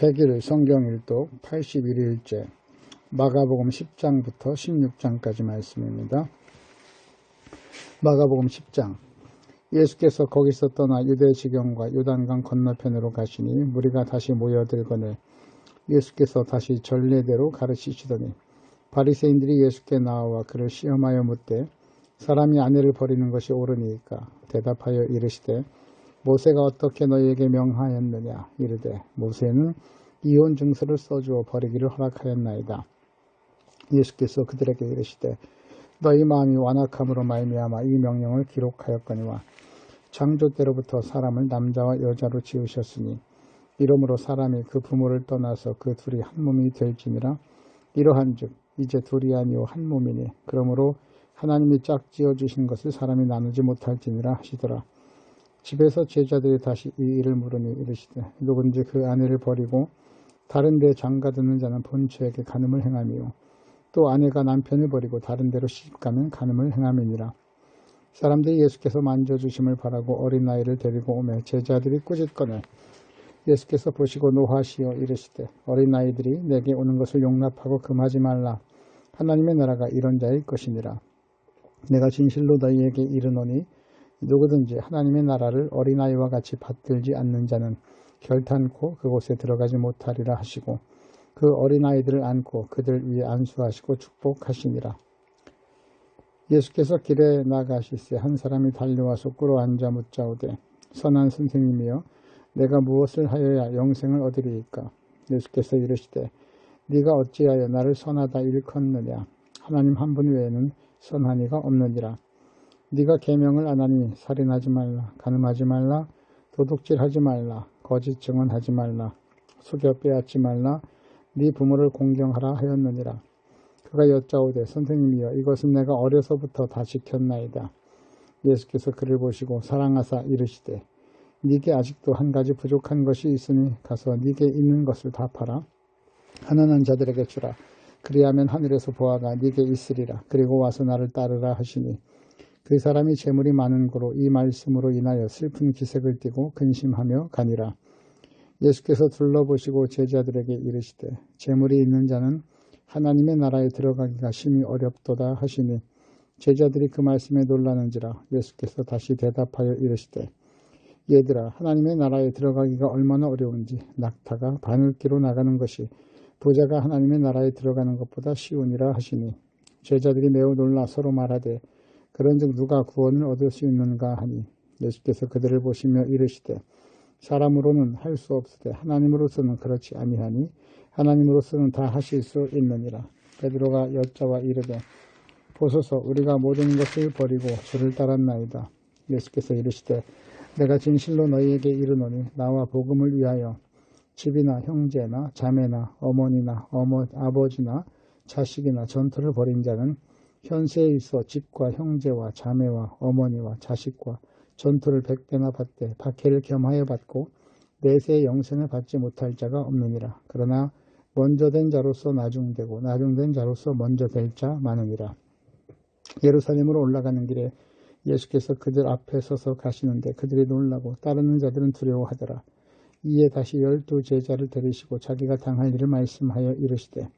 100일 성경일독 81일째 마가복음 10장부터 16장까지 말씀입니다. 마가복음 10장. 예수께서 거기서 떠나 유대 지경과 요단강 건너편으로 가시니 무리가 다시 모여들거늘 예수께서 다시 전례대로 가르치시더니 바리새인들이 예수께 나와 그를 시험하여 묻되 사람이 아내를 버리는 것이 옳으니까 대답하여 이르시되 모세가 어떻게 너희에게 명하였느냐 이르되 모세는 이혼 증서를 써주어 버리기를 허락하였나이다. 예수께서 그들에게 이르시되 너희 마음이 완악함으로 말미암아 이 명령을 기록하였거니와 창조 때로부터 사람을 남자와 여자로 지으셨으니 이러므로 사람이 그 부모를 떠나서 그 둘이 한 몸이 될지니라. 이러한즉 이제 둘이 아니요 한 몸이니 그러므로 하나님이 짝지어 주신 것을 사람이 나누지 못할지니라 하시더라. 집에서 제자들이 다시 이 일을 물으니 이르시되 누군지 그 아내를 버리고 다른 데 장가드는 자는 본처에게 간음을 행하며 또 아내가 남편을 버리고 다른 데로 시집가면 간음을 행함이니라. 사람들이 예수께서 만져주심을 바라고 어린 아이를 데리고 오매 제자들이 꾸짖거늘 예수께서 보시고 노하시어 이르시되 어린 아이들이 내게 오는 것을 용납하고 금하지 말라. 하나님의 나라가 이런 자일 것이니라. 내가 진실로 너희에게 이르노니 누구든지 하나님의 나라를 어린아이와 같이 받들지 않는 자는 결탄코 그곳에 들어가지 못하리라 하시고 그 어린아이들을 안고 그들 위에 안수하시고 축복하시니라. 예수께서 길에 나가실새 한 사람이 달려와서 꿇어 앉아 묻자오되 선한 선생님이여 내가 무엇을 하여야 영생을 얻으리이까. 예수께서 이르시되 네가 어찌하여 나를 선하다 일컫느냐. 하나님 한 분 외에는 선한 이가 없느니라. 네가 계명을 안 하니 살인하지 말라, 간음하지 말라, 도둑질하지 말라, 거짓 증언하지 말라, 속여 빼앗지 말라, 네 부모를 공경하라 하였느니라. 그가 여짜오되 선생님이여 이것은 내가 어려서부터 다 지켰나이다. 예수께서 그를 보시고 사랑하사 이르시되 네게 아직도 한 가지 부족한 것이 있으니 가서 네게 있는 것을 다 팔아 가난한 자들에게 주라. 그리하면 하늘에서 보아가 네게 있으리라. 그리고 와서 나를 따르라 하시니 그 사람이 재물이 많은 고로 이 말씀으로 인하여 슬픈 기색을 띠고 근심하며 가니라. 예수께서 둘러보시고 제자들에게 이르시되 재물이 있는 자는 하나님의 나라에 들어가기가 심히 어렵도다 하시니 제자들이 그 말씀에 놀라는지라. 예수께서 다시 대답하여 이르시되 얘들아 하나님의 나라에 들어가기가 얼마나 어려운지 낙타가 바늘기로 나가는 것이 부자가 하나님의 나라에 들어가는 것보다 쉬우니라 하시니 제자들이 매우 놀라 서로 말하되 그런즉 누가 구원을 얻을 수 있는가 하니 예수께서 그들을 보시며 이르시되 사람으로는 할 수 없으되 하나님으로서는 그렇지 아니하니 하나님으로서는 다 하실 수 있느니라. 베드로가 여짜와 이르되 보소서 우리가 모든 것을 버리고 주를 따랐나이다. 예수께서 이르시되 내가 진실로 너희에게 이르노니 나와 복음을 위하여 집이나 형제나 자매나 어머니나 아버지나 자식이나 전토를 벌인 자는 현세에 있어 집과 형제와 자매와 어머니와 자식과 전토를 100배나 받되 박해를 겸하여 받고 내세의 영생을 받지 못할 자가 없느니라. 그러나 먼저 된 자로서 나중되고 나중된 자로서 먼저 될 자 많으니라. 예루살렘으로 올라가는 길에 예수께서 그들 앞에 서서 가시는데 그들이 놀라고 따르는 자들은 두려워하더라. 이에 다시 12 제자를 데리시고 자기가 당할 일을 말씀하여 이르시되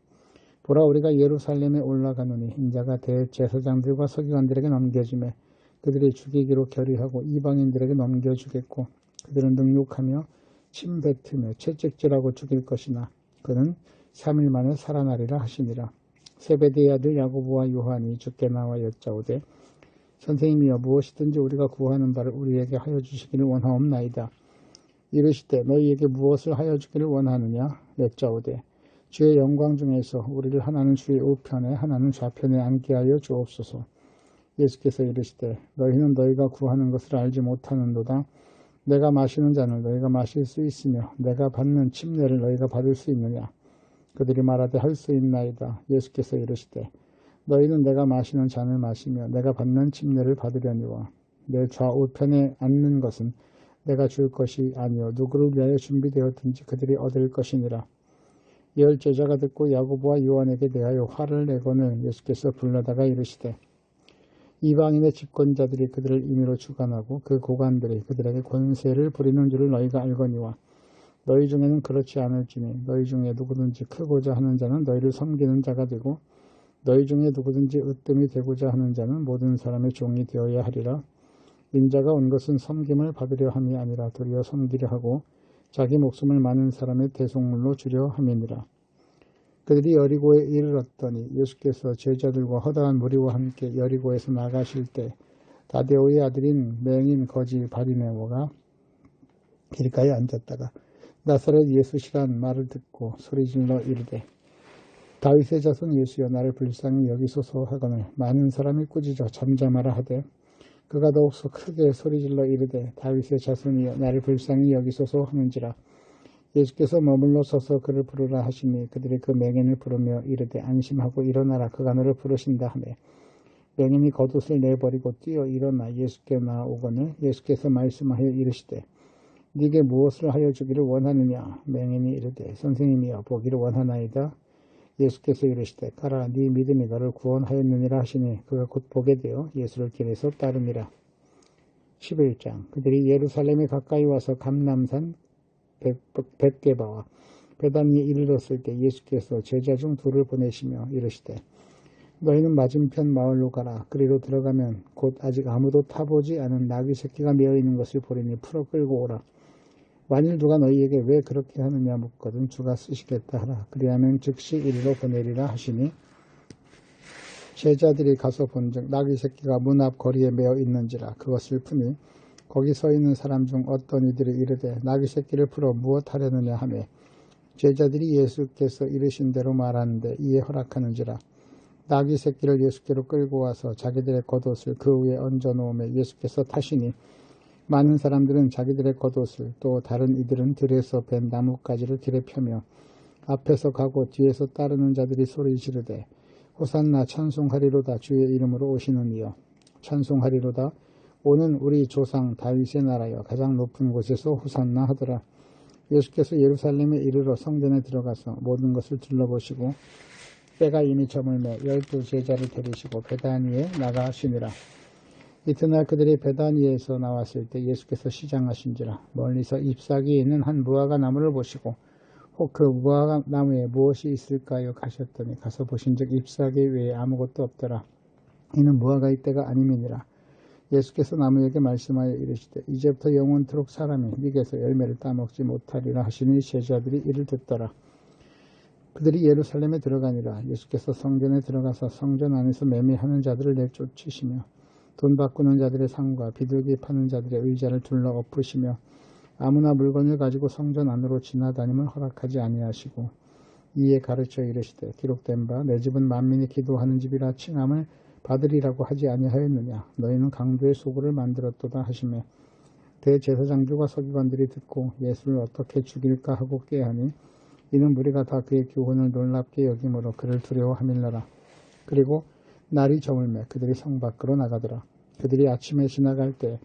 보라 우리가 예루살렘에 올라가노니 인자가 대제사장들과 서기관들에게 넘겨지매 그들이 죽이기로 결의하고 이방인들에게 넘겨주겠고 그들은 능욕하며 침뱉으며 채찍질하고 죽일 것이나 그는 3일 만에 살아나리라 하시니라. 세베대의 아들 야고보와 요한이 주께 나와 여짜오되 선생님이여 무엇이든지 우리가 구하는 바를 우리에게 하여 주시기를 원하옵나이다. 이르시되 너희에게 무엇을 하여 주기를 원하느냐 여짜오되 주의 영광 중에서 우리를 하나는 주의 우편에 하나는 좌편에 앉게 하여 주옵소서. 예수께서 이르시되 너희는 너희가 구하는 것을 알지 못하는도다. 내가 마시는 잔을 너희가 마실 수 있으며 내가 받는 침례를 너희가 받을 수 있느냐. 그들이 말하되 할 수 있나이다. 예수께서 이르시되 너희는 내가 마시는 잔을 마시며 내가 받는 침례를 받으려니와 내 좌우편에 앉는 것은 내가 줄 것이 아니요 누구를 위하여 준비되었든지 그들이 얻을 것이니라. 10 제자가 듣고 야고보와 요한에게 대하여 화를 내거늘 예수께서 불러다가 이르시되 이방인의 집권자들이 그들을 임의로 주관하고 그 고관들이 그들에게 권세를 부리는 줄을 너희가 알거니와 너희 중에는 그렇지 않을지니 너희 중에 누구든지 크고자 하는 자는 너희를 섬기는 자가 되고 너희 중에 누구든지 으뜸이 되고자 하는 자는 모든 사람의 종이 되어야 하리라. 인자가 온 것은 섬김을 받으려 함이 아니라 도리어 섬기려 하고 자기 목숨을 많은 사람의 대속물로 주려 함이니라. 그들이 여리고에 이르렀더니 예수께서 제자들과 허다한 무리와 함께 여리고에서 나가실 때 다데오의 아들인 맹인 거지 바리메오가 길가에 앉았다가 나사렛 예수시란 말을 듣고 소리질러 이르되 다윗의 자손 예수여 나를 불쌍히 여기소서 하거늘 많은 사람이 꾸짖어 잠잠하라 하되 그가 더욱서 크게 소리질러 이르되 다윗의 자손이여 나를 불쌍히 여기소서 하는지라. 예수께서 머물러 서서 그를 부르라 하시니 그들이 그 맹인을 부르며 이르되 안심하고 일어나라 그가 너를 부르신다 하매 맹인이 겉옷을 내버리고 뛰어 일어나 예수께 나아오거늘 예수께서 말씀하여 이르시되 네게 무엇을 하여 주기를 원하느냐. 맹인이 이르되 선생님이여 보기를 원하나이다. 예수께서 이르시되 가라 네 믿음이 너를 구원하였느니라 하시니 그가 곧 보게 되어 예수를 길에서 따르니라. 11장 그들이 예루살렘에 가까이 와서 감람산 벳게바와 베다니에 이르렀을 때 예수께서 제자 중 둘을 보내시며 이르시되 너희는 맞은편 마을로 가라. 그리로 들어가면 곧 아직 아무도 타보지 않은 나귀 새끼가 메어 있는 것을 보리니 풀어 끌고 오라. 만일 누가 너희에게 왜 그렇게 하느냐 묻거든 주가 쓰시겠다 하라. 그리하면 즉시 이리로 보내리라 하시니 제자들이 가서 본즉 나귀 새끼가 문 앞 거리에 메어 있는지라. 그것을 푸니 거기 서 있는 사람 중 어떤 이들이 이르되 나귀 새끼를 풀어 무엇 하려느냐 하매 제자들이 예수께서 이르신 대로 말하는데 이에 허락하는지라. 나귀 새끼를 예수께로 끌고 와서 자기들의 겉옷을 그 위에 얹어 놓으며 예수께서 타시니 많은 사람들은 자기들의 겉옷을 또 다른 이들은 들에서 벤 나뭇가지를 길에 펴며 앞에서 가고 뒤에서 따르는 자들이 소리 지르되 호산나 찬송하리로다 주의 이름으로 오시는 이여 찬송하리로다 오는 우리 조상 다윗의 나라여 가장 높은 곳에서 호산나 하더라. 예수께서 예루살렘에 이르러 성전에 들어가서 모든 것을 둘러보시고 때가 이미 저물매 12 제자를 데리시고 베다니에 나가시니라. 이튿날 그들이 베다니에서 나왔을 때 예수께서 시장하신지라. 멀리서 잎사귀에 있는 한 무화과 나무를 보시고 혹 그 무화과 나무에 무엇이 있을까요 가셨더니 가서 보신즉 잎사귀 외에 아무것도 없더라. 이는 무화과의 때가 아님이니라. 예수께서 나무에게 말씀하여 이르시되 이제부터 영원토록 사람이 네게서 열매를 따먹지 못하리라 하시니 제자들이 이를 듣더라. 그들이 예루살렘에 들어가니라. 예수께서 성전에 들어가서 성전 안에서 매매하는 자들을 내쫓으시며 돈 바꾸는 자들의 상과 비둘기 파는 자들의 의자를 둘러 엎으시며 아무나 물건을 가지고 성전 안으로 지나다님을 허락하지 아니하시고 이에 가르쳐 이르시되 기록된 바 내 집은 만민이 기도하는 집이라 칭함을 받으리라고 하지 아니하였느냐. 너희는 강도의 소굴을 만들었도다 하시며 대제사장들과 서기관들이 듣고 예수를 어떻게 죽일까 하고 꾀하니 이는 무리가 다 그의 교훈을 놀랍게 여김으로 그를 두려워함일러라. 그리고 날이 저물매 그들이 성 밖으로 나가더라. 그들이 아침에 지나갈 때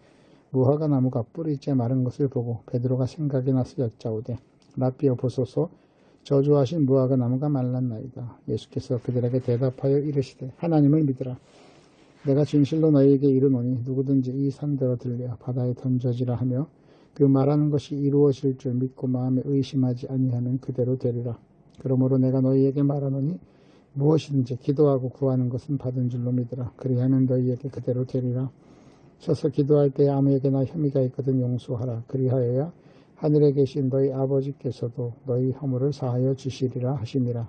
무화과 나무가 뿌리째 마른 것을 보고 베드로가 생각이 나서 여짜오되 라삐여 보소서 저주하신 무화과 나무가 말랐나이다. 예수께서 그들에게 대답하여 이르시되 하나님을 믿으라. 내가 진실로 너희에게 이르노니 누구든지 이 산대로 들려 바다에 던져지라 하며 그 말하는 것이 이루어질 줄 믿고 마음에 의심하지 아니하면 그대로 되리라. 그러므로 내가 너희에게 말하노니 무엇이든지 기도하고 구하는 것은 받은 줄로 믿으라. 그리하면 너희에게 그대로 되리라. 서서 기도할 때에 아무에게나 혐의가 있거든 용서하라. 그리하여야 하늘에 계신 너희 아버지께서도 너희 허물을 사하여 주시리라 하시니라.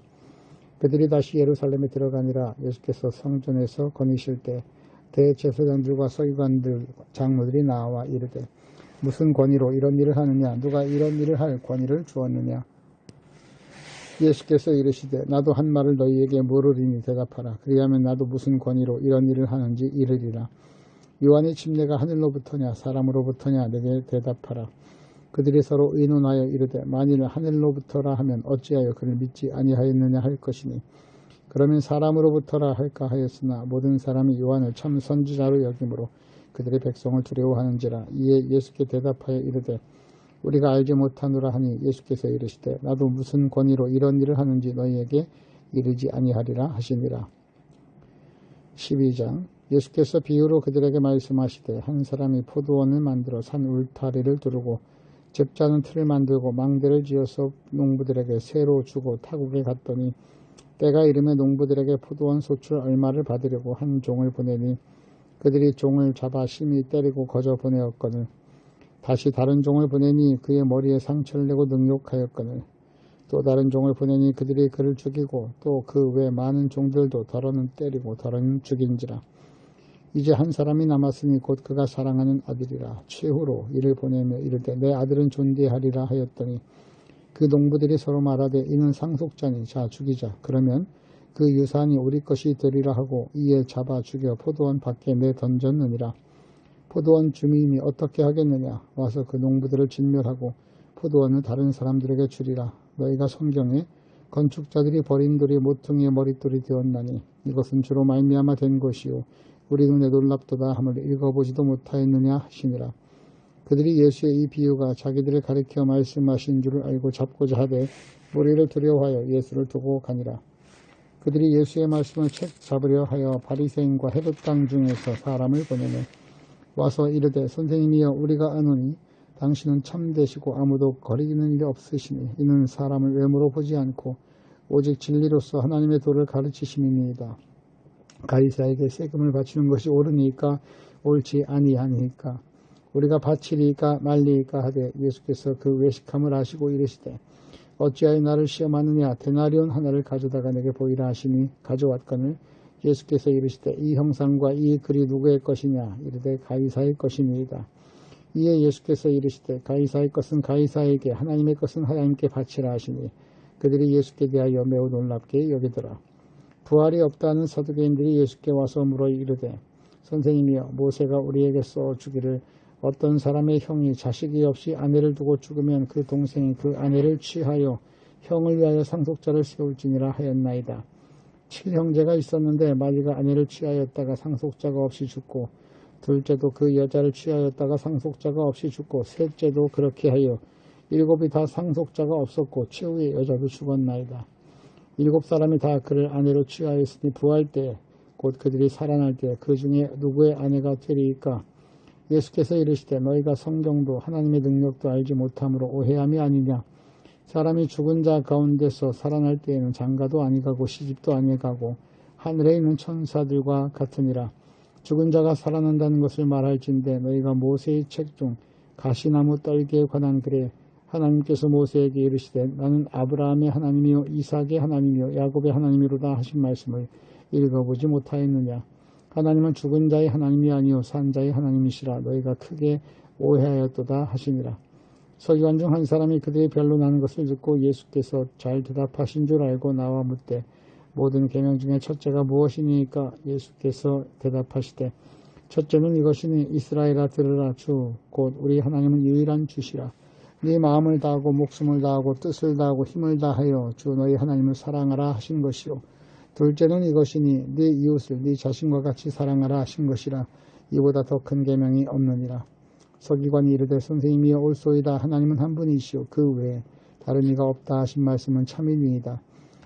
그들이 다시 예루살렘에 들어가니라. 예수께서 성전에서 거니실 때 대제사장들과 서기관들 장로들이 나와 이르되 무슨 권위로 이런 일을 하느냐. 누가 이런 일을 할 권위를 주었느냐. 예수께서 이르시되 나도 한 말을 너희에게 물으리니 대답하라. 그리하면 나도 무슨 권위로 이런 일을 하는지 이르리라. 요한의 침례가 하늘로부터냐 사람으로부터냐 내게 대답하라. 그들이 서로 의논하여 이르되 만일 하늘로부터라 하면 어찌하여 그를 믿지 아니하였느냐 할 것이니 그러면 사람으로부터라 할까 하였으나 모든 사람이 요한을 참 선지자로 여김으로 그들의 백성을 두려워하는지라. 이에 예수께 대답하여 이르되 우리가 알지 못하노라 하니 예수께서 이르시되 나도 무슨 권위로 이런 일을 하는지 너희에게 이르지 아니하리라 하시니라. 12장 예수께서 비유로 그들에게 말씀하시되 한 사람이 포도원을 만들어 산 울타리를 두르고 잽자는 틀을 만들고 망대를 지어서 농부들에게 새로 주고 타국에 갔더니 때가 이르매 농부들에게 포도원 소출 얼마를 받으려고 한 종을 보내니 그들이 종을 잡아 심히 때리고 거저 보내었거늘 다시 다른 종을 보내니 그의 머리에 상처를 내고 능욕하였거늘 또 다른 종을 보내니 그들이 그를 죽이고 또 그 외 많은 종들도 더러는 때리고 더러는 죽인지라. 이제 한 사람이 남았으니 곧 그가 사랑하는 아들이라. 최후로 이를 보내며 이르되 내 아들은 존귀하리라 하였더니 그 농부들이 서로 말하되 이는 상속자니 자 죽이자. 그러면 그 유산이 우리 것이 되리라 하고 이에 잡아 죽여 포도원 밖에 내던졌느니라. 포도원 주민이 어떻게 하겠느냐. 와서 그 농부들을 진멸하고 포도원을 다른 사람들에게 주리라. 너희가 성경에 건축자들이 버린 돌이 모퉁이의 머릿돌이 되었나니 이것은 주로 말미암아 된 것이요 우리 눈에 놀랍도다 함을 읽어보지도 못하였느냐 하시니라. 그들이 예수의 이 비유가 자기들을 가리켜 말씀하신 줄을 알고 잡고자 하되 무리를 두려워하여 예수를 두고 가니라. 그들이 예수의 말씀을 책 잡으려 하여 바리새인과 헤롯당 중에서 사람을 보내매 와서 이르되 선생님이여 우리가 아노니 당신은 참되시고 아무도 거리기는 일이 없으시니 이는 사람을 외모로 보지 않고 오직 진리로서 하나님의 도를 가르치심이니이다. 가이사에게 세금을 바치는 것이 옳으니까 옳지 아니하니까 우리가 바치리까 말리까 하되 예수께서 그 외식함을 아시고 이르시되 어찌하여 나를 시험하느냐 데나리온 하나를 가져다가 내게 보이라 하시니 가져왔거늘 예수께서 이르시되 이 형상과 이 글이 누구의 것이냐 이르되 가이사의 것이니이다. 이에 예수께서 이르시되 가이사의 것은 가이사에게 하나님의 것은 하나님께 바치라 하시니 그들이 예수께 대하여 매우 놀랍게 여기더라. 부활이 없다는 사두개인들이 예수께 와서 물어 이르되 선생님이여 모세가 우리에게 써주기를 어떤 사람의 형이 자식이 없이 아내를 두고 죽으면 그 동생이 그 아내를 취하여 형을 위하여 상속자를 세울지니라 하였나이다. 7형제가 있었는데 마지가 아내를 취하였다가 상속자가 없이 죽고 둘째도 그 여자를 취하였다가 상속자가 없이 죽고 셋째도 그렇게 하여 7이 다 상속자가 없었고 최후의 여자도 죽었나이다. 7사람이 다 그를 아내로 취하였으니 부활 때 곧 그들이 살아날 때 그 중에 누구의 아내가 되리이까. 예수께서 이르시되 너희가 성경도 하나님의 능력도 알지 못함으로 오해함이 아니냐. 사람이 죽은 자 가운데서 살아날 때에는 장가도 아니가고 시집도 아니가고 하늘에 있는 천사들과 같으니라. 죽은 자가 살아난다는 것을 말할진대 너희가 모세의 책 중 가시나무 떨기에 관한 글에 하나님께서 모세에게 이르시되 나는 아브라함의 하나님이요 이삭의 하나님이요 야곱의 하나님이로다 하신 말씀을 읽어보지 못하였느냐. 하나님은 죽은 자의 하나님이 아니요 산 자의 하나님이시라 너희가 크게 오해하였도다 하시니라. 서기관 중 한 사람이 그들이 변론하는 것을 듣고 예수께서 잘 대답하신 줄 알고 나와 묻되 모든 계명 중에 첫째가 무엇이니까. 예수께서 대답하시되 첫째는 이것이니 이스라엘아 들으라 주 곧 우리 하나님은 유일한 주시라. 네 마음을 다하고 목숨을 다하고 뜻을 다하고 힘을 다하여 주 너희 하나님을 사랑하라 하신 것이요. 둘째는 이것이니 네 이웃을 네 자신과 같이 사랑하라 하신 것이라. 이보다 더 큰 계명이 없느니라. 서기관이 이르되 선생님이여 옳소이다. 하나님은 한 분이시오 그 외에 다른 이가 없다 하신 말씀은 참이니이다.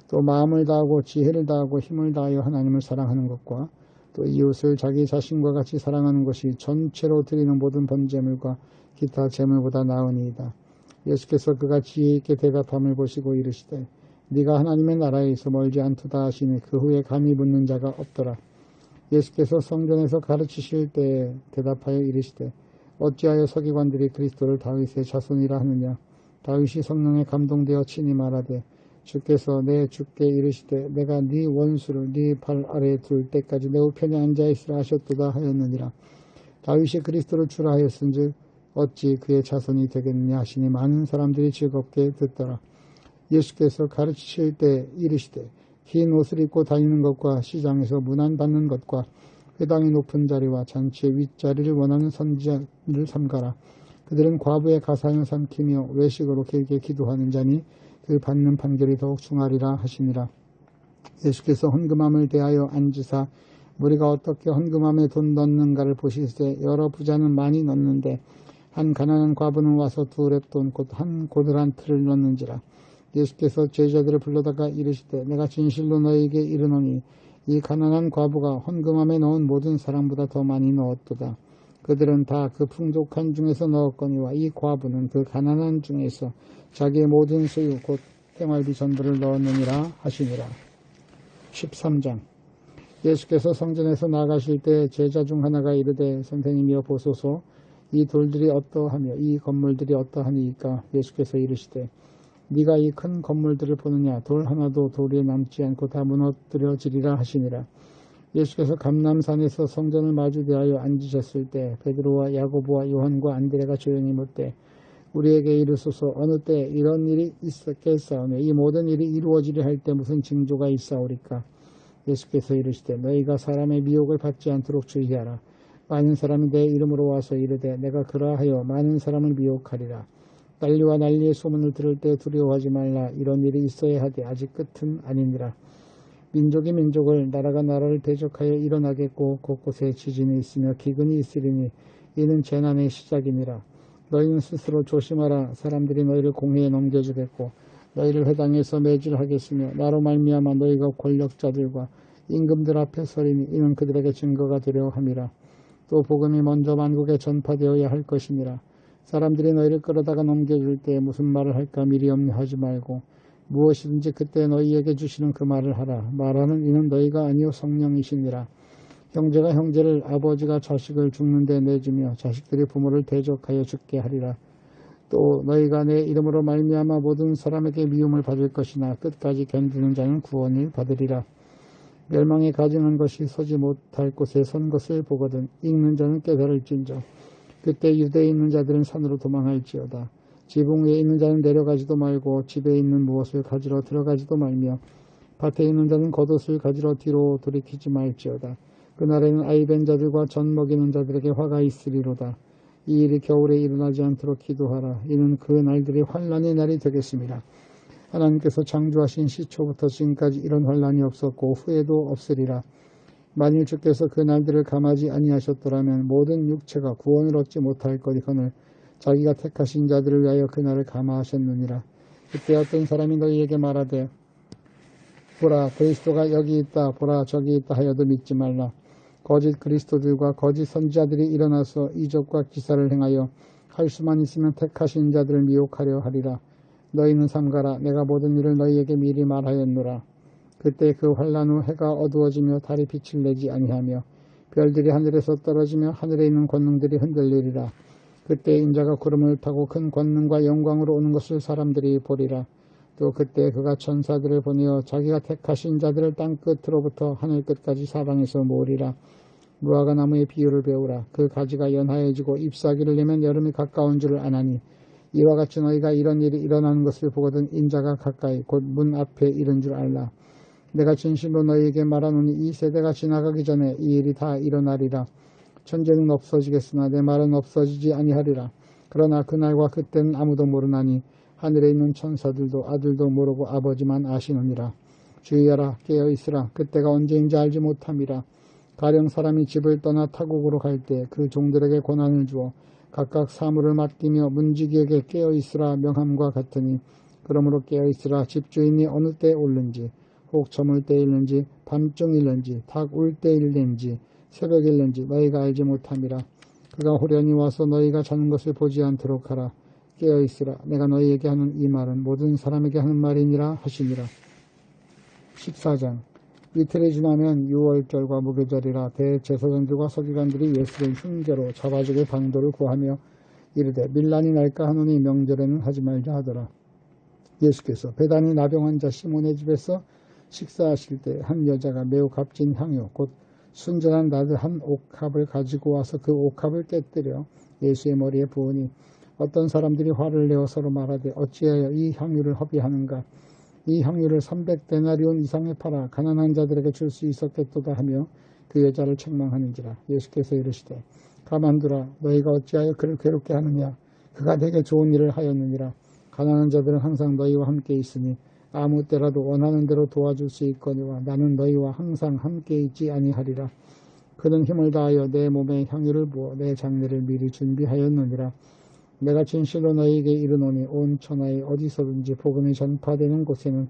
또 마음을 다하고 지혜를 다하고 힘을 다하여 하나님을 사랑하는 것과 또 이웃을 자기 자신과 같이 사랑하는 것이 전체로 드리는 모든 번제물과 기타 제물보다 나으니이다. 예수께서 그가 지혜 있게 대답함을 보시고 이르시되 네가 하나님의 나라에서 멀지 않도다 하시니 그 후에 감히 묻는 자가 없더라. 예수께서 성전에서 가르치실 때에 대답하여 이르시되 어찌하여 서기관들이 그리스도를 다윗의 자손이라 하느냐. 다윗이 성령에 감동되어 친히 말하되 주께서 내 주께 이르시되 내가 네 원수를 네 발 아래에 둘 때까지 내 우편에 앉아 있으라 하셨도다 하였느니라. 다윗이 그리스도를 주라 하였은즉 어찌 그의 자손이 되겠느냐 하시니 많은 사람들이 즐겁게 듣더라. 예수께서 가르치실 때 이르시되 흰 옷을 입고 다니는 것과 시장에서 문안받는 것과 회당의 높은 자리와 잔치의 윗자리를 원하는 선지자를 삼가라. 그들은 과부의 가사를 삼키며 외식으로 길게 기도하는 자니 그 받는 판결이 더욱 중하리라 하시니라. 예수께서 헌금함을 대하여 앉으사 무리가 어떻게 헌금함에 돈 넣는가를 보시되 여러 부자는 많이 넣는데 한 가난한 과부는 와서 2렙돈 곧 한 고들한 틀을 넣는지라. 예수께서 제자들을 불러다가 이르시되 내가 진실로 너희에게 이르노니 이 가난한 과부가 헌금함에 넣은 모든 사람보다 더 많이 넣었도다. 그들은 다 그 풍족한 중에서 넣었거니와 이 과부는 그 가난한 중에서 자기의 모든 소유 곧 생활비 전부를 넣었느니라 하시니라. 13장. 예수께서 성전에서 나가실 때 제자 중 하나가 이르되 선생님이여 보소서 이 돌들이 어떠하며 이 건물들이 어떠하니이까. 예수께서 이르시되 네가 이 큰 건물들을 보느냐. 돌 하나도 돌에 남지 않고 다 무너뜨려지리라 하시니라. 예수께서 감람산에서 성전을 마주대하여 앉으셨을 때 베드로와 야고보와 요한과 안드레가 조용히 묻되 우리에게 이르소서 어느 때 이런 일이 있었겠사오며 이 모든 일이 이루어지려 할 때 무슨 징조가 있사오리까. 예수께서 이르시되 너희가 사람의 미혹을 받지 않도록 주의하라. 많은 사람이 내 이름으로 와서 이르되 내가 그러하여 많은 사람을 미혹하리라. 난리와 난리의 소문을 들을 때 두려워하지 말라. 이런 일이 있어야 하되 아직 끝은 아니니라. 민족이 민족을 나라가 나라를 대적하여 일어나겠고 곳곳에 지진이 있으며 기근이 있으리니 이는 재난의 시작이니라. 너희는 스스로 조심하라. 사람들이 너희를 공회에 넘겨주겠고 너희를 회당에서 매질하겠으며 나로 말미암아 너희가 권력자들과 임금들 앞에 서리니 이는 그들에게 증거가 되려 함이라. 또 복음이 먼저 만국에 전파되어야 할 것이니라. 사람들이 너희를 끌어다가 넘겨줄 때 무슨 말을 할까 미리 염려하지 말고 무엇이든지 그때 너희에게 주시는 그 말을 하라. 말하는 이는 너희가 아니요 성령이시니라. 형제가 형제를 아버지가 자식을 죽는데 내주며 자식들이 부모를 대적하여 죽게 하리라. 또 너희가 내 이름으로 말미암아 모든 사람에게 미움을 받을 것이나 끝까지 견디는 자는 구원을 받으리라. 멸망에 가증한 것이 서지 못할 곳에 선 것을 보거든 읽는 자는 깨달을진저. 그때 유대에 있는 자들은 산으로 도망할지어다. 지붕 위에 있는 자는 내려가지도 말고 집에 있는 무엇을 가지러 들어가지도 말며 밭에 있는 자는 겉옷을 가지러 뒤로 돌이키지 말지어다. 그날에는 아이벤 자들과 젖 먹이는 자들에게 화가 있으리로다. 이 일이 겨울에 일어나지 않도록 기도하라. 이는 그 날들이 환난의 날이 되겠습니다. 하나님께서 창조하신 시초부터 지금까지 이런 환난이 없었고 후에도 없으리라. 만일 주께서 그 날들을 감하지 아니하셨더라면 모든 육체가 구원을 얻지 못할 거니거늘 자기가 택하신 자들을 위하여 그 날을 감하하셨느니라. 그때 어떤 사람이 너희에게 말하되 보라 그리스도가 여기 있다 보라 저기 있다 하여도 믿지 말라. 거짓 그리스도들과 거짓 선지자들이 일어나서 이적과 기사를 행하여 할 수만 있으면 택하신 자들을 미혹하려 하리라. 너희는 삼가라. 내가 모든 일을 너희에게 미리 말하였노라. 그때 그 환난 후 해가 어두워지며 달이 빛을 내지 아니하며 별들이 하늘에서 떨어지며 하늘에 있는 권능들이 흔들리리라. 그때 인자가 구름을 타고 큰 권능과 영광으로 오는 것을 사람들이 보리라. 또 그때 그가 천사들을 보내어 자기가 택하신 자들을 땅 끝으로부터 하늘 끝까지 사방에서 모으리라. 무화과 나무의 비유를 배우라. 그 가지가 연하여지고 잎사귀를 내면 여름이 가까운 줄을 아나니 이와 같이 너희가 이런 일이 일어나는 것을 보거든 인자가 가까이 곧 문 앞에 이른 줄 알라. 내가 진실로 너희에게 말하노니 이 세대가 지나가기 전에 이 일이 다 일어나리라. 천재는 없어지겠으나 내 말은 없어지지 아니하리라. 그러나 그날과 그때는 아무도 모르나니 하늘에 있는 천사들도 아들도 모르고 아버지만 아시느니라. 주의하라. 깨어있으라. 그때가 언제인지 알지 못함이라. 가령 사람이 집을 떠나 타국으로 갈 때 그 종들에게 권한을 주어 각각 사물을 맡기며 문지기에게 깨어있으라 명함과 같으니 그러므로 깨어있으라. 집주인이 어느 때에 올는지 혹 저물 때일는지 밤중일는지 닭 울 때일는지 새벽일는지 너희가 알지 못함이라. 그가 호련히 와서 너희가 자는 것을 보지 않도록 하라. 깨어있으라. 내가 너희에게 하는 이 말은 모든 사람에게 하는 말이니라 하시니라. 14장. 이틀이 지나면 유월절과 무교절이라 대제사장들과 서기관들이 예수를 흉계로 잡아주게 방도를 구하며 이르되 밀란이 날까 하노니 명절에는 하지 말자 하더라. 예수께서 베다니 나병 환자 시몬의 집에서 식사하실 때 한 여자가 매우 값진 향유 곧 순전한 나드 한 옥합을 가지고 와서 그 옥합을 깨뜨려 예수의 머리에 부으니 어떤 사람들이 화를 내어 서로 말하되 어찌하여 이 향유를 허비하는가. 이 향유를 300데나리온 이상에 팔아 가난한 자들에게 줄 수 있었겠도다 하며 그 여자를 책망하는지라. 예수께서 이르시되 가만두라. 너희가 어찌하여 그를 괴롭게 하느냐. 그가 내게 좋은 일을 하였느니라. 가난한 자들은 항상 너희와 함께 있으니 아무 때라도 원하는 대로 도와줄 수 있거니와 나는 너희와 항상 함께 있지 아니하리라. 그는 힘을 다하여 내 몸에 향유를 부어 내 장례를 미리 준비하였느니라. 내가 진실로 너희에게 이르노니 온 천하에 어디서든지 복음이 전파되는 곳에는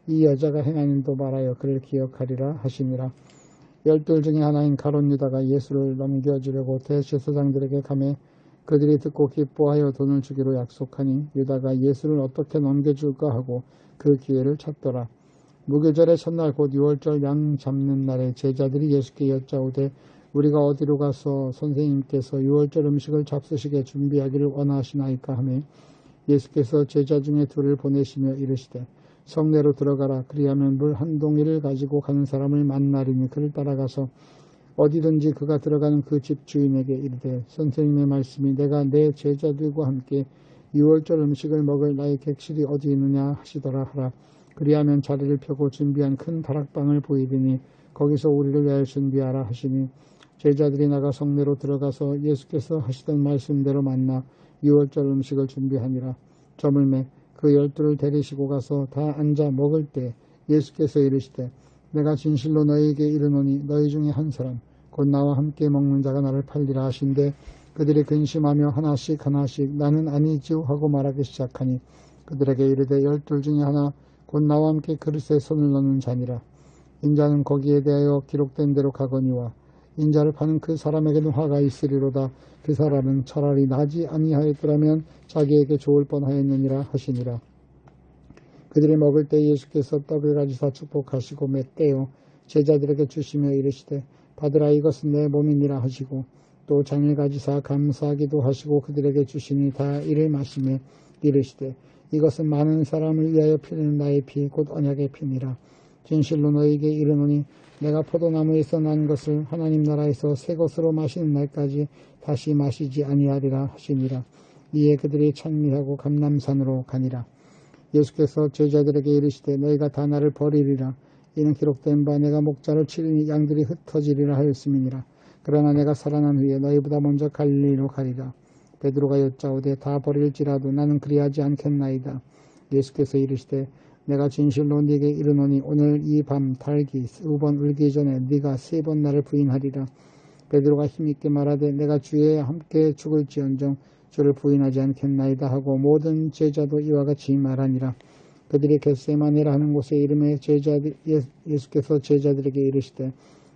이 여자가 행한 일도 말하여 그를 기억하리라 하시니라. 열둘 중에 하나인 가룟 유다가 예수를 넘겨주려고 대제사장들에게 가매 그들이 듣고 기뻐하여 돈을 주기로 약속하니 유다가 예수를 어떻게 넘겨줄까 하고 그 기회를 찾더라. 무교절의 첫날 곧 6월절 양 잡는 날에 제자들이 예수께 여짜오되 우리가 어디로 가서 선생님께서 6월절 음식을 잡수시게 준비하기를 원하시나이까 하매 예수께서 제자 중에 둘을 보내시며 이르시되 성내로 들어가라. 그리하면 물 한 동이를 가지고 가는 사람을 만나리니 그를 따라가서 어디든지 그가 들어가는 그 집 주인에게 이르되 선생님의 말씀이 내가 내 제자들과 함께 6월절 음식을 먹을 나의 객실이 어디 있느냐 하시더라 하라. 그리하면 자리를 펴고 준비한 큰 다락방을 보이리니 거기서 우리를 위하여 준비하라 하시니 제자들이 나가 성내로 들어가서 예수께서 하시던 말씀대로 만나 6월절 음식을 준비하니라. 저물매 그 12를 데리시고 가서 다 앉아 먹을 때 예수께서 이르시되 내가 진실로 너희에게 이르노니 너희 중에 한 사람 곧 나와 함께 먹는 자가 나를 팔리라 하신데 그들이 근심하며 하나씩 나는 아니지요 하고 말하기 시작하니 그들에게 이르되 12 중에 하나 곧 나와 함께 그릇에 손을 넣는 자니라. 인자는 거기에 대하여 기록된 대로 가거니와 인자를 파는 그 사람에게는 화가 있으리로다. 그 사람은 차라리 나지 아니하였더라면 자기에게 좋을 뻔하였느니라 하시니라. 그들이 먹을 때 예수께서 떡을 가지사 축복하시고 맺대어 제자들에게 주시며 이르시되 받으라 이것은 내 몸이니라 하시고 또 잔을 가지사 감사하기도 하시고 그들에게 주시니 다 이를 마시며 이르시되 이것은 많은 사람을 위하여 피는 나의 피 곧 언약의 피니라. 진실로 너희에게 이르노니 내가 포도나무에서 난 것을 하나님 나라에서 새 것으로 마시는 날까지 다시 마시지 아니하리라 하시니라. 이에 그들이 찬미하고 감람산으로 가니라. 예수께서 제자들에게 이르시되 너희가 다 나를 버리리라. 이는 기록된 바 내가 목자를 치리니 양들이 흩어지리라 하였음이니라. 그러나 내가 살아난 후에 너희보다 먼저 갈릴리로 가리라. 베드로가 여짜오되 다 버릴지라도 나는 그리하지 않겠나이다. 예수께서 이르시되 내가 진실로 네게 이르노니 오늘 이 밤 달기 2번 울기 전에 네가 3번 나를 부인하리라. 베드로가 힘있게 말하되 내가 주에 함께 죽을지언정 주를 부인하지 않겠나이다 하고 모든 제자도 이와 같이 말하니라. 그들이 겟세마네라 하는 곳에 이름에 예수께서 제자들에게 이르시되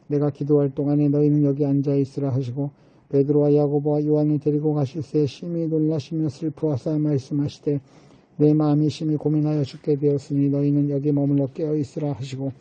내가 기도할 동안에 너희는 여기 앉아있으라 하시고 베드로와 야고보와 요한을 데리고 가실새 심히 놀라시며 슬퍼하사 말씀하시되 내 마음이 심히 고민하여 죽게 되었으니 너희는 여기 머물러 깨어있으라 하시고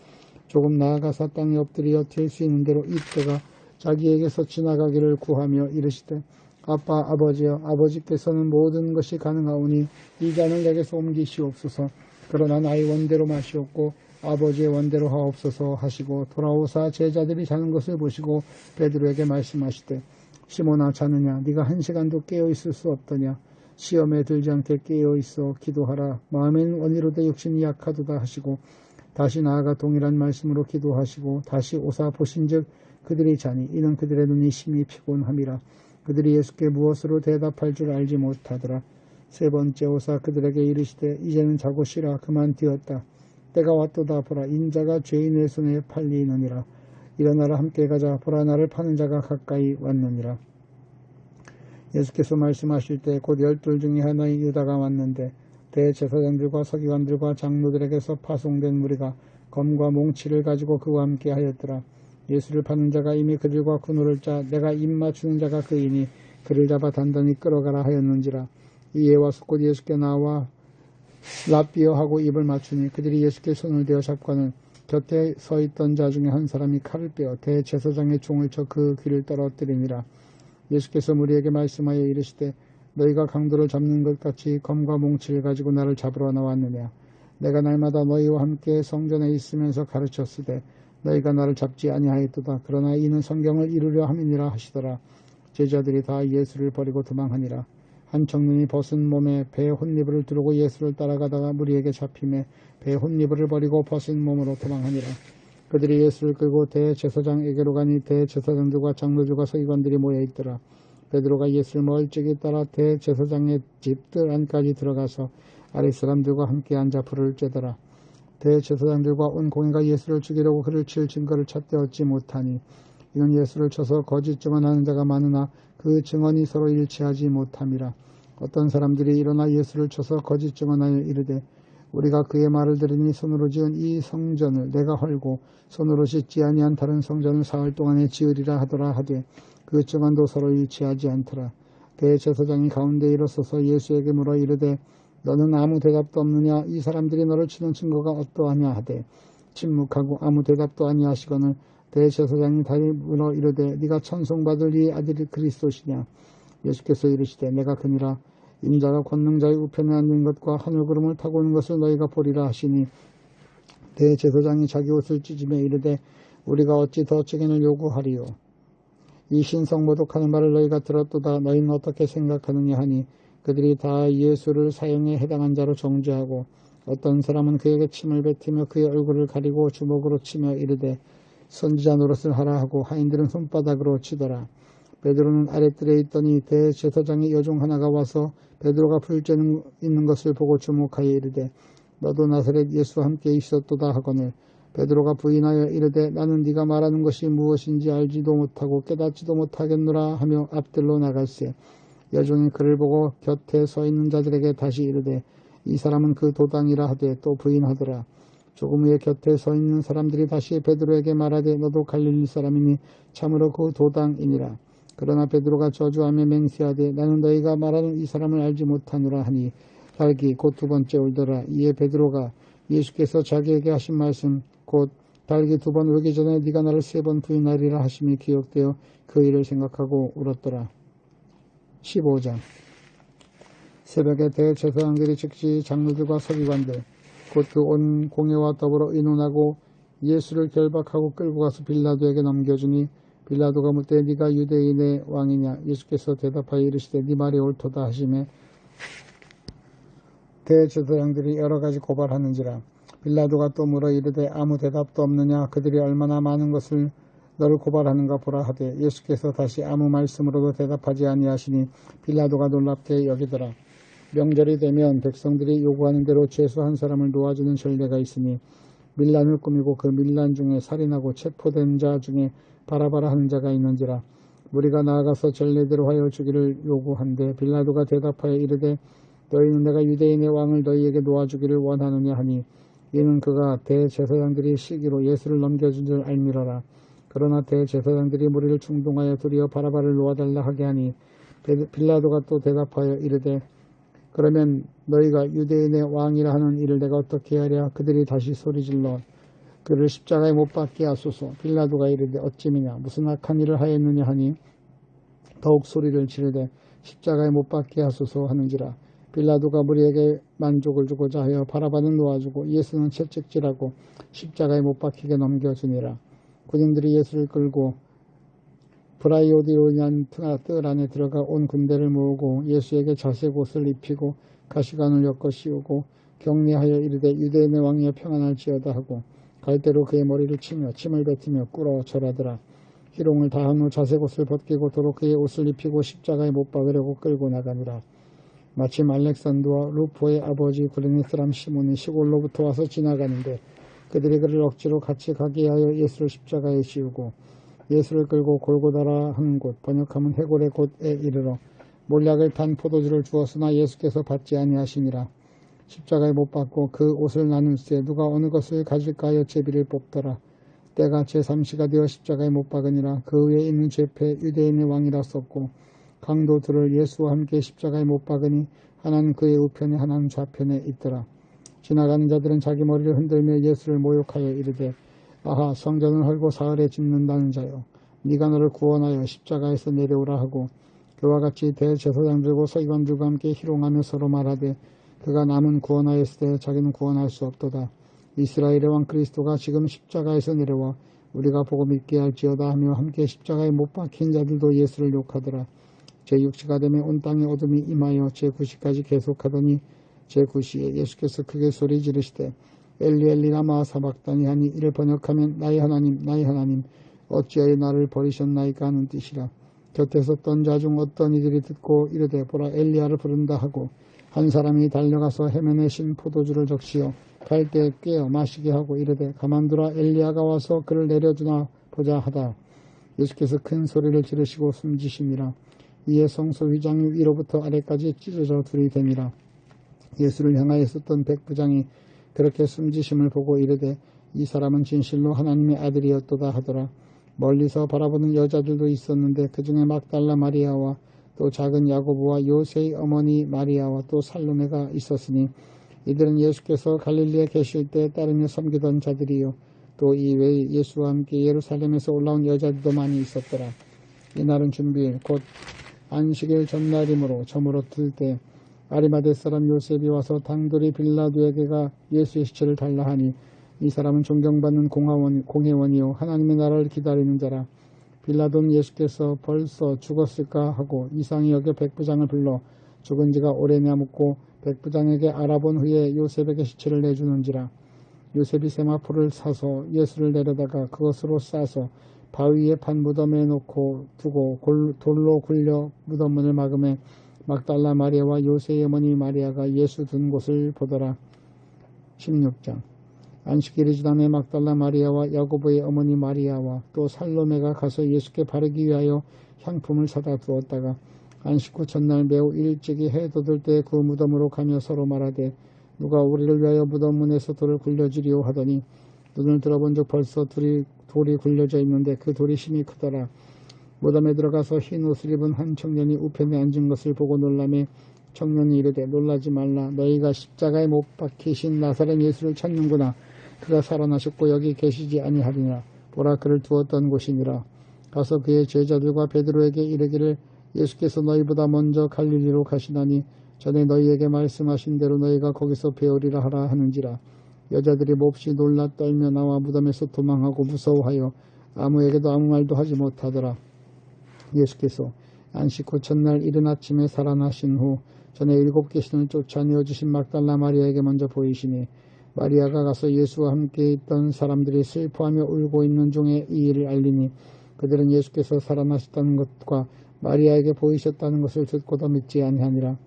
조금 나아가사 땅에 엎드려 될 수 있는 대로 이때가 자기에게서 지나가기를 구하며 이르시되 아빠 아버지여 아버지께서는 모든 것이 가능하오니 이 잔을 내게서 옮기시옵소서. 그러나 나의 원대로 마시옵고 아버지의 원대로 하옵소서 하시고 돌아오사 제자들이 자는 것을 보시고 베드로에게 말씀하시되 시몬아 자느냐 네가 1시간도 깨어있을 수 없더냐. 시험에 들지 않게 깨어있어 기도하라. 마음에는 원이로되 육신이 약하도다 하시고 다시 나아가 동일한 말씀으로 기도하시고 다시 오사 보신즉 그들이 자니 이는 그들의 눈이 심히 피곤함이라. 그들이 예수께 무엇으로 대답할 줄 알지 못하더라. 3번째 오사 그들에게 이르시되 이제는 자고 쉬라. 그만 되었다. 때가 왔도다. 보라 인자가 죄인의 손에 팔리느니라. 일어나라 함께 가자. 보라 나를 파는 자가 가까이 왔느니라. 예수께서 말씀하실 때 곧 12 중에 하나인 유다가 왔는데 대제사장들과 서기관들과 장로들에게서 파송된 무리가 검과 몽치를 가지고 그와 함께 하였더라. 예수를 파는 자가 이미 그들과 군호를 짜 내가 입 맞추는 자가 그이니 그를 잡아 단단히 끌어가라 하였는지라. 이에 와서 곧 예수께 나와 라비어 하고 입을 맞추니 그들이 예수께 손을 대어 잡고는 곁에 서 있던 자 중에 한 사람이 칼을 빼어 대제사장의 종을 쳐 그 귀를 떨어뜨리니라. 예수께서 무리에게 말씀하여 이르시되 너희가 강도를 잡는 것 같이 검과 몽치를 가지고 나를 잡으러 나왔느냐. 내가 날마다 너희와 함께 성전에 있으면서 가르쳤으되 너희가 나를 잡지 아니하였도다. 그러나 이는 성경을 이루려 함이니라 하시더라. 제자들이 다 예수를 버리고 도망하니라. 한 청년이 벗은 몸에 배 혼니부를 두르고 예수를 따라가다가 무리에게 잡히매 배 혼니부를 버리고 벗은 몸으로 도망하니라. 그들이 예수를 끌고 대제사장에게로 가니 대제사장들과 장로들과 서기관들이 모여있더라. 베드로가 예수를 멀찍이 따라 대제사장의 집들 안까지 들어가서 아랫사람들과 함께 앉아 불을 쬐더라. 대제사장들과 온 공회가 예수를 죽이려고 그를 칠 증거를 찾되 얻지 못하니 이는 예수를 쳐서 거짓 증언하는 자가 많으나 그 증언이 서로 일치하지 못함이라. 어떤 사람들이 일어나 예수를 쳐서 거짓 증언하여 이르되 우리가 그의 말을 들으니 손으로 지은 이 성전을 내가 헐고 손으로 짓지 아니한 다른 성전을 사흘 동안에 지으리라 하더라 하되 그 증언도 서로 일치하지 않더라. 대제사장이 가운데 일어서서 예수에게 물어 이르되 너는 아무 대답도 없느냐? 이 사람들이 너를 치는 증거가 어떠하냐 하되 침묵하고 아무 대답도 아니하시거늘 대제사장이 다시 물어 이르되 네가 찬송받을 이 아들이 그리스도시냐? 예수께서 이르시되 내가 그니라. 인자가 권능자의 우편에 앉는 것과 하늘구름을 타고 오는 것을 너희가 보리라 하시니 대제사장이 자기 옷을 찢으며 이르되 우리가 어찌 더 증인을 요구하리요? 이 신성 모독하는 말을 너희가 들었도다. 너희는 어떻게 생각하느냐 하니 그들이 다 예수를 사형에 해당한 자로 정죄하고 어떤 사람은 그에게 침을 뱉으며 그의 얼굴을 가리고 주먹으로 치며 이르되 선지자 노릇을 하라 하고 하인들은 손바닥으로 치더라. 베드로는 아랫뜰에 있더니 대제사장의 여종 하나가 와서 베드로가 불 쬐는 있는 것을 보고 주목하여 이르되 너도 나사렛 예수와 함께 있었도다 하거늘 베드로가 부인하여 이르되 나는 네가 말하는 것이 무엇인지 알지도 못하고 깨닫지도 못하겠노라 하며 앞뜰로 나갈새 여종이 그를 보고 곁에 서 있는 자들에게 다시 이르되 이 사람은 그 도당이라 하되 또 부인하더라. 조금 후에 곁에 서 있는 사람들이 다시 베드로에게 말하되 너도 갈릴리 사람이니 참으로 그 도당이니라. 그러나 베드로가 저주하며 맹세하되 나는 너희가 말하는 이 사람을 알지 못하노라 하니 달기 곧 두 번째 울더라. 이에 베드로가 예수께서 자기에게 하신 말씀 곧 달기 두 번 울기 전에 네가 나를 세 번 부인하리라 하심이 기억되어 그 일을 생각하고 울었더라. 15장 새벽에 대제사장들이 즉시 장로들과 서기관들 곧 그 온 공회와 더불어 의논하고 예수를 결박하고 끌고 가서 빌라도에게 넘겨주니 빌라도가 묻되 네가 유대인의 왕이냐? 예수께서 대답하여 이르시되 네 말이 옳도다 하시매 대제사장들이 여러 가지 고발하는지라. 빌라도가 또 물어 이르되 아무 대답도 없느냐? 그들이 얼마나 많은 것을 너를 고발하는가 보라 하되 예수께서 다시 아무 말씀으로도 대답하지 아니하시니 빌라도가 놀랍게 여기더라. 명절이 되면 백성들이 요구하는 대로 죄수 한 사람을 놓아주는 전례가 있으니 밀란을 꾸미고 그 밀란 중에 살인하고 체포된 자 중에 바라바라 하는 자가 있는지라. 우리가 나아가서 전례대로 하여 주기를 요구한데 빌라도가 대답하여 이르되 너희는 내가 유대인의 왕을 너희에게 놓아주기를 원하느냐 하니 이는 그가 대제사장들이 시기로 예수를 넘겨준 줄 알미러라. 그러나 대제사장들이 무리를 충동하여 도리어 바라바를 놓아달라 하게 하니 빌라도가 또 대답하여 이르되 그러면 너희가 유대인의 왕이라 하는 일을 내가 어떻게 하랴? 그들이 다시 소리질러 그를 십자가에 못 박게 하소서. 빌라도가 이르되 어찌미냐 무슨 악한 일을 하였느냐 하니 더욱 소리를 지르되 십자가에 못 박게 하소서 하는지라. 빌라도가 무리에게 만족을 주고자 하여 바라바는 놓아주고 예수는 채찍질하고 십자가에 못 박히게 넘겨주니라. 군인들이 예수를 끌고 브라이오디오니안 뜰 안에 들어가 온 군대를 모으고 예수에게 자색 옷을 입히고 가시관을 엮어 씌우고 격리하여 이르되 유대인의 왕이여 평안할지어다 하고 갈대로 그의 머리를 치며 침을 뱉으며 꿇어 절하더라. 희롱을 다한 후 자색 옷을 벗기고 도로 그의 옷을 입히고 십자가에 못 박으려고 끌고 나가니라. 마침 알렉산더와 루포의 아버지 구레네 사람 시몬이 시골로부터 와서 지나가는데 그들이 그를 억지로 같이 가게 하여 예수를 십자가에 씌우고 예수를 끌고 골고다라 하는 곳 번역하면 해골의 곳에 이르러 몰약을 탄 포도주를 주었으나 예수께서 받지 아니하시니라. 십자가에 못 박고 그 옷을 나눌세 누가 어느 것을 가질까 하여 제비를 뽑더라. 때가 제3시가 되어 십자가에 못 박으니라. 그 위에 있는 죄패 유대인의 왕이라 썼고 강도 둘을 예수와 함께 십자가에 못 박으니 하나는 그의 우편에 하나는 좌편에 있더라. 지나가는 자들은 자기 머리를 흔들며 예수를 모욕하여 이르되 아하 성전을 헐고 사흘에 짓는다는 자여 네가 너를 구원하여 십자가에서 내려오라 하고 그와 같이 대제사장들과 서기관들과 함께 희롱하며 서로 말하되 그가 남은 구원하였을 때 자기는 구원할 수 없도다. 이스라엘의 왕 그리스도가 지금 십자가에서 내려와 우리가 보고 믿게 할지어다 하며 함께 십자가에 못 박힌 자들도 예수를 욕하더라. 제6시가 되면 온 땅에 어둠이 임하여 제9시까지 계속하더니 제9시에 예수께서 크게 소리 지르시되 엘리 엘리 라마 사박다니 하니 이를 번역하면 나의 하나님 어찌하여 나를 버리셨나이까 하는 뜻이라. 곁에 섰던 자 중 어떤 이들이 듣고 이르되 보라 엘리야를 부른다 하고 한 사람이 달려가서 해면에 신 포도주를 적시어 갈대에 꿰어 마시게 하고 이르되 가만두라 엘리야가 와서 그를 내려주나 보자 하다. 예수께서 큰 소리를 지르시고 숨지시니라. 이에 성소 휘장이 위로부터 아래까지 찢어져 둘이 되니라. 예수를 향하여 있었던 백부장이 그렇게 숨지심을 보고 이르되 이 사람은 진실로 하나님의 아들이었도다 하더라. 멀리서 바라보는 여자들도 있었는데 그 중에 막달라 마리아와 또 작은 야고보와 요새의 어머니 마리아와 또 살로메가 있었으니 이들은 예수께서 갈릴리에 계실 때 따르며 섬기던 자들이요 또 이외에 예수와 함께 예루살렘에서 올라온 여자들도 많이 있었더라. 이날은 준비일 곧 안식일 전날이므로 저물어 들 때 아리마대 사람 요셉이 와서 당돌이 빌라도에게가 예수의 시체를 달라 하니 이 사람은 존경받는 공회원이요 하나님의 나라를 기다리는 자라. 빌라도는 예수께서 벌써 죽었을까 하고 이상히 여겨 백부장을 불러 죽은 지가 오래냐 묻고 백부장에게 알아본 후에 요셉에게 시체를 내주는지라. 요셉이 세마포를 사서 예수를 내려다가 그것으로 싸서 바위에 판 무덤에 놓고 두고 돌로 굴려 무덤 문을 막음에 막달라 마리아와 요새의 어머니 마리아가 예수 둔 곳을 보더라. 16장 안식일이 지남에 막달라 마리아와 야고보의 어머니 마리아와 또 살로메가 가서 예수께 바르기 위하여 향품을 사다 두었다가 안식 후 전날 매우 일찍이 해 돋을 때 그 무덤으로 가며 서로 말하되 누가 우리를 위하여 무덤 문에서 돌을 굴려주리오 하더니 눈을 들어본 적 벌써 돌이 굴려져 있는데 그 돌이 심히 크더라. 무덤에 들어가서 흰 옷을 입은 한 청년이 우편에 앉은 것을 보고 놀라매 청년이 이르되 놀라지 말라. 너희가 십자가에 못 박히신 나사렛 예수를 찾는구나. 그가 살아나셨고 여기 계시지 아니하리라. 보라 그를 두었던 곳이니라. 가서 그의 제자들과 베드로에게 이르기를 예수께서 너희보다 먼저 갈릴리로 가시나니 전에 너희에게 말씀하신 대로 너희가 거기서 배우리라 하라 하는지라. 여자들이 몹시 놀라 떨며 나와 무덤에서 도망하고 무서워하여 아무에게도 아무 말도 하지 못하더라. 예수께서 안식 후 첫날 이른 아침에 살아나신 후 전에 7 신을 쫓아내어 주신 막달라 마리아에게 먼저 보이시니 마리아가 가서 예수와 함께 있던 사람들이 슬퍼하며 울고 있는 중에 이 일을 알리니 그들은 예수께서 살아나셨다는 것과 마리아에게 보이셨다는 것을 듣고도 믿지 아니하니라.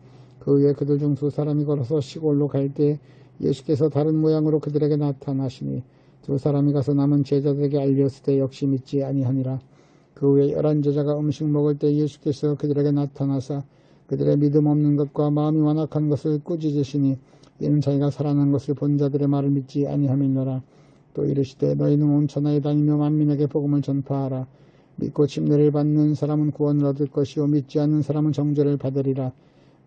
그 후에 그들 중 2 사람이 걸어서 시골로 갈 때 예수께서 다른 모양으로 그들에게 나타나시니 2 사람이 가서 남은 제자들에게 알렸을 때 역시 믿지 아니하니라. 그 후에 11 제자가 음식 먹을 때 예수께서 그들에게 나타나사 그들의 믿음 없는 것과 마음이 완악한 것을 꾸짖으시니 이는 자기가 살아난 것을 본 자들의 말을 믿지 아니함이니라. 또 이르시되 너희는 온 천하에 다니며 만민에게 복음을 전파하라. 믿고 침례를 받는 사람은 구원을 얻을 것이요 믿지 않는 사람은 정죄를 받으리라.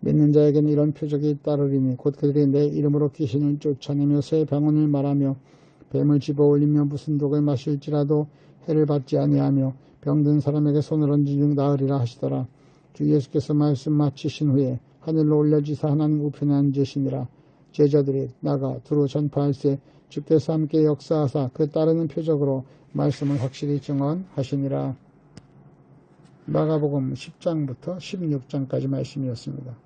믿는 자에게는 이런 표적이 따르리니 곧 그들이 내 이름으로 귀신을 쫓아내며 새 병언을 말하며 뱀을 집어올리며 무슨 독을 마실지라도 해를 받지 아니하며 병든 사람에게 손을 얹은 중 나으리라 하시더라. 주 예수께서 말씀 마치신 후에 하늘로 올려지사 하나님 우편에 앉으시니라. 제자들이 나가 두루 전파할세 주께서 함께 역사하사 그 따르는 표적으로 말씀을 확실히 증언하시니라. 마가복음 10장부터 16장까지 말씀이었습니다.